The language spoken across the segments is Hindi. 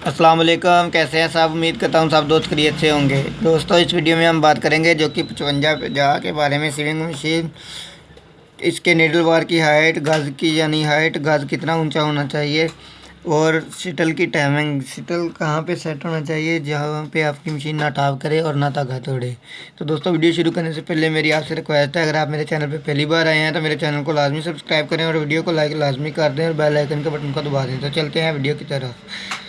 अस्सलाम वालेकुम, कैसे हैं सब। उम्मीद करता हूँ सब दोस्त खैरियत से होंगे। दोस्तों इस वीडियो में हम बात करेंगे जो कि 55 के बारे में। सीविंग मशीन, इसके नीडल बार की हाइट, गज़ की यानी हाइट, गज़ कितना ऊंचा होना चाहिए, और शटल की टाइमिंग, शटल कहाँ पे सेट होना चाहिए जहाँ पे आपकी मशीन ना टाप करे और ना धागा तोड़े। तो दोस्तों वीडियो शुरू करने से पहले मेरी आपसे रिक्वेस्ट है, अगर आप मेरे चैनल पे पहली बार आए हैं तो मेरे चैनल को लाजमी सब्सक्राइब करें और वीडियो को लाइक लाजमी कर दें और बेल आइकन के बटन को दबा दें। तो चलते हैं वीडियो की तरफ।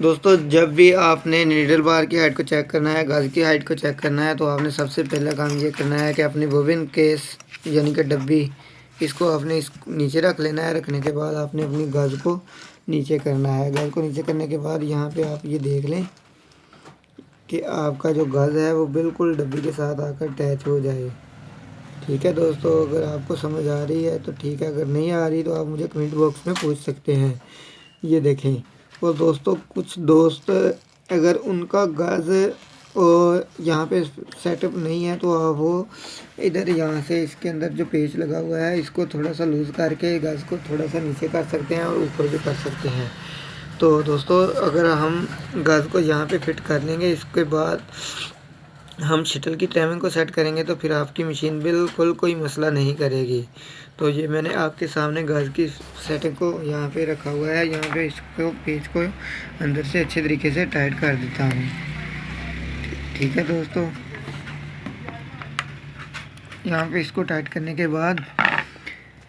दोस्तों जब भी आपने नीडल बार की हाइट को चेक करना है, गज़ की हाइट को चेक करना है, तो आपने सबसे पहला काम ये करना है कि अपनी बोबिन केस यानी कि डब्बी, इसको आपने इस नीचे रख लेना है। रखने के बाद आपने अपनी गज़ को नीचे करना है। गज़ को नीचे करने के बाद यहाँ पे आप ये देख लें कि आपका जो गज़ है वो बिल्कुल डब्बी के साथ आकर अटैच हो जाए। ठीक है दोस्तों, अगर आपको समझ आ रही है तो ठीक है, अगर नहीं आ रही तो आप मुझे कमेंट बॉक्स में पूछ सकते हैं। ये देखें। और दोस्तों कुछ दोस्त अगर उनका गज़ और यहाँ पे सेटअप नहीं है तो आप वो इधर यहाँ से इसके अंदर जो पेच लगा हुआ है इसको थोड़ा सा लूज़ करके गज़ को थोड़ा सा नीचे कर सकते हैं और ऊपर भी कर सकते हैं। तो दोस्तों अगर हम गज़ को यहाँ पे फिट कर लेंगे, इसके बाद हम शटल की टाइमिंग को सेट करेंगे तो फिर आपकी मशीन बिल्कुल कोई मसला नहीं करेगी। तो ये मैंने आपके सामने गज़ की सेटिंग को यहाँ पे रखा हुआ है। यहाँ पे इसको पेच को अंदर से अच्छे तरीके से टाइट कर देता हूँ। ठीक है दोस्तों, यहाँ पे इसको टाइट करने के बाद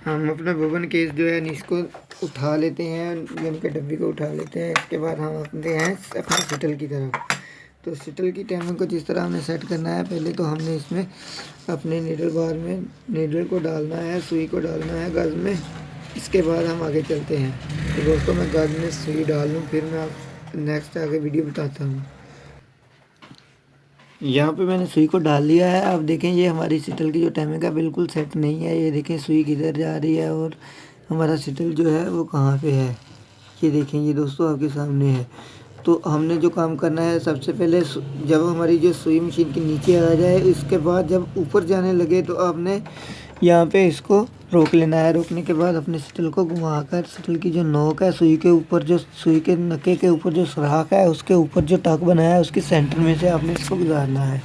हम अपना बोबन केस जो है इसको उठा लेते हैं, यानी कि डब्बी को उठा लेते हैं। इसके बाद हम आते हैं अपने शटल की तरफ। तो शटल की टाइमिंग को जिस तरह हमें सेट करना है, पहले तो हमने इसमें अपने नीडल बार में नीडल को डालना है, सुई को डालना है गज़ में। इसके बाद हम आगे चलते हैं। तो दोस्तों मैं गज़ में सुई डाल लूँ, फिर मैं आप नेक्स्ट आगे वीडियो बताता हूँ। यहाँ पे मैंने सुई को डाल लिया है। अब देखें ये हमारी शटल की जो टाइमिंग है बिल्कुल सेट नहीं है। ये देखें सुई किधर जा रही है और हमारा शटल जो है वो कहाँ पे है। ये देखें, ये दोस्तों आपके सामने है। तो हमने जो काम करना है, सबसे पहले जब हमारी जो सुई मशीन के नीचे आ जाए, इसके बाद जब ऊपर जाने लगे तो आपने यहाँ पे इसको रोक लेना है। रोकने के बाद अपने शटल को घुमाकर शटल की जो नोक है, सुई के ऊपर जो सुई के नके के ऊपर जो सुराख है उसके ऊपर जो टक बनाया है उसके सेंटर में से आपने इसको गुजारना है।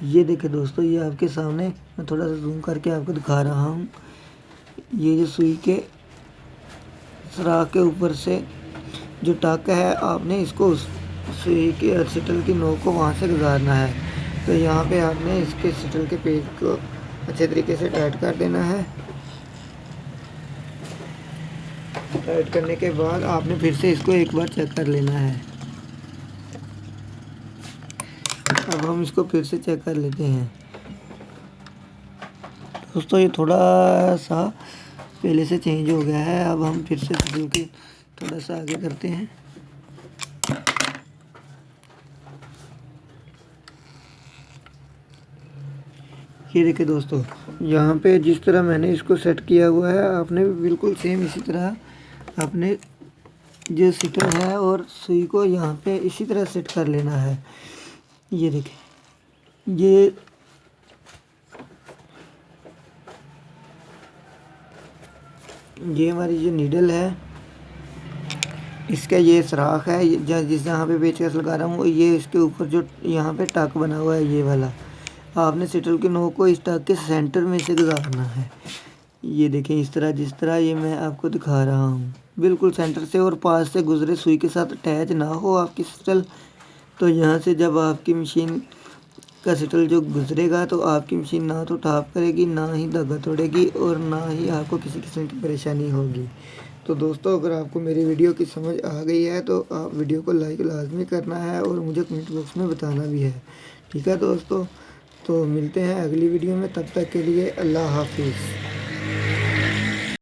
ये देखिए दोस्तों, ये आपके सामने मैं थोड़ा सा जूम करके आपको दिखा रहा हूँ। ये जो सुई के सुराख के ऊपर से जो टक है, आपने इसको सुई के शटल की नोक को वहाँ से गुजारना है। तो यहाँ पे आपने इसके शटल के पेज को अच्छे तरीके से टाइट कर देना है। टाइट करने के बाद आपने फिर से इसको एक बार चेक कर लेना है। अब हम इसको फिर से चेक कर लेते हैं। दोस्तों ये थोड़ा सा पहले से चेंज हो गया है। अब हम फिर से शटल के थोड़ा सा आगे करते हैं। ये देखिए दोस्तों, यहाँ पे जिस तरह मैंने इसको सेट किया हुआ है, आपने बिल्कुल सेम इसी तरह अपने जो शटल है और सुई को यहाँ पे इसी तरह सेट कर लेना है। ये देखिए, ये हमारी जो नीडल है, इसका ये सुराख है जिस जहाँ पे पेचकस लगा रहा हूँ, ये इसके ऊपर जो यहाँ पे टक बना हुआ है ये वाला, आपने शटल के नोक को इस टक के सेंटर में से गुजारना है। ये देखें इस तरह, जिस तरह ये मैं आपको दिखा रहा हूँ, बिल्कुल सेंटर से और पास से गुजरे, सुई के साथ अटैच ना हो आपकी शटल। तो यहाँ से जब आपकी मशीन का शटल जो गुजरेगा तो आपकी मशीन ना तो टाप करेगी, ना ही धागा तोड़ेगी और ना ही आपको किसी किस्म की परेशानी होगी। तो दोस्तों अगर आपको मेरी वीडियो की समझ आ गई है तो आप वीडियो को लाइक लाजमी करना है और मुझे कमेंट बॉक्स में बताना भी है। ठीक है दोस्तों, तो मिलते हैं अगली वीडियो में, तब तक के लिए अल्लाह हाफिज़।